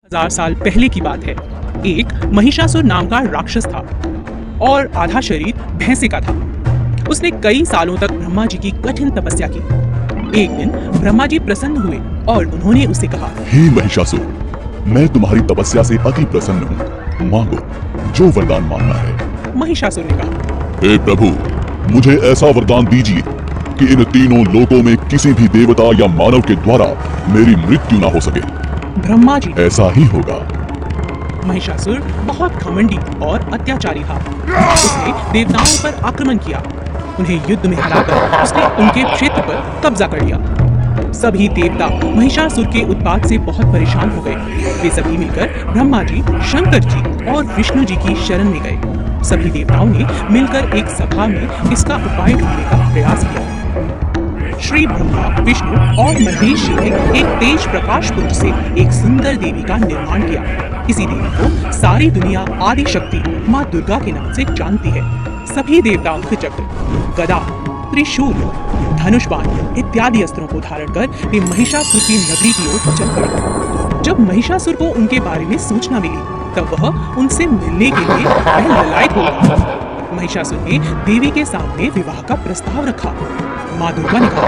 हजार साल पहले की बात है। एक महिषासुर नाम का राक्षस था और आधा शरीर भैंसे का था। उसने कई सालों तक ब्रह्मा जी की कठिन तपस्या की। एक दिन ब्रह्मा जी प्रसन्न हुए और उन्होंने उससे कहा, हे महिषासुर, मैं तुम्हारी तपस्या से अति प्रसन्न हूँ। मांगो जो वरदान मांगना है। महिषासुर ने कहा, हे प्रभु, मुझे ऐसा वरदान दीजिए कि इन तीनों लोकों में किसी भी देवता या मानव के द्वारा मेरी मृत्यु ना हो सके। ब्रह्मा जी, ऐसा ही होगा। महिषासुर बहुत घमंडी और अत्याचारी था। उसने देवताओं पर आक्रमण किया। उन्हें युद्ध में हराकर उसने उनके क्षेत्र पर कब्जा कर लिया। सभी देवता महिषासुर के उत्पात से बहुत परेशान हो गए। वे सभी मिलकर ब्रह्मा जी, शंकर जी और विष्णु जी की शरण में गए। सभी देवताओं ने मिलकर एक सभा में इसका उपाय ढूंढने का प्रयास किया। श्री ब्रह्मा, विष्णु और महेश जी ने एक तेज प्रकाश पुंज से एक सुंदर देवी का निर्माण किया। इसी देवी को सारी दुनिया आदि शक्ति माँ दुर्गा के नाम से जानती है। सभी देवताओं के चक्र, गदा, त्रिशूल, धनुष बाण इत्यादि अस्त्रों को धारण कर वे महिषासुर की नगरी की ओर चल पड़े। जब महिषासुर को उनके बारे में सूचना मिली, तब वह उनसे मिलने के लिए ललायत हो गया। महिषासुर ने देवी के सामने विवाह का प्रस्ताव रखा। माँ दुर्गा ने कहा,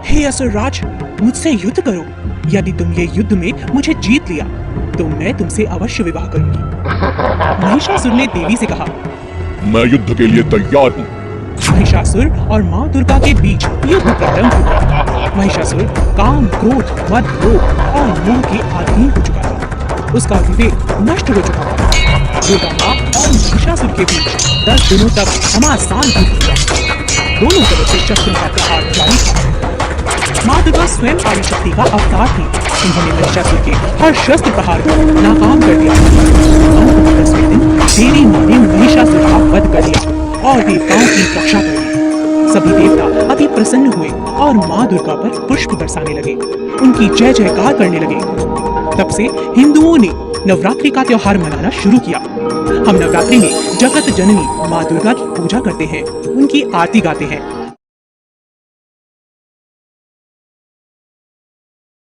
हे असुरराज, मुझसे युद्ध करो। यदि तुम ये युद्ध में मुझे जीत लिया तो मैं तुमसे अवश्य विवाह करूंगी। महिषासुर ने देवी से कहा, मैं युद्ध के लिए तैयार हूँ। महिषासुर और माँ दुर्गा के बीच युद्ध प्रारंभ हुआ। महिषासुर काम, क्रोध, मद, लोभ और मोह के अधीन हो चुका था। उसका विवेक नष्ट हो चुका था। दुर्गा माँ और महिषासुर के बीच 10 दिनों तक घमासान युद्ध हुआ। दोनों तरफ से शस्त्रों का प्रहार जारी था। माँ दुर्गा स्वयं आदि शक्ति का अवतार थी। उन्होंने महिषासुर के हर शस्त्र प्रहार को नाकाम कर दिया। दूसरे दिन देवी माँ ने महिषासुर का वध कर दिया और देवताओं की रक्षा कर दी। सभी देवता अति प्रसन्न हुए और माँ दुर्गा पर पुष्प बरसाने लगे। उनकी जय जयकार करने लगे। तब से हिंदुओं ने नवरात्रि का त्योहार मनाना शुरू किया। हम नवरात्रि में जगत जननी माँ दुर्गा की पूजा करते हैं, उनकी आरती गाते हैं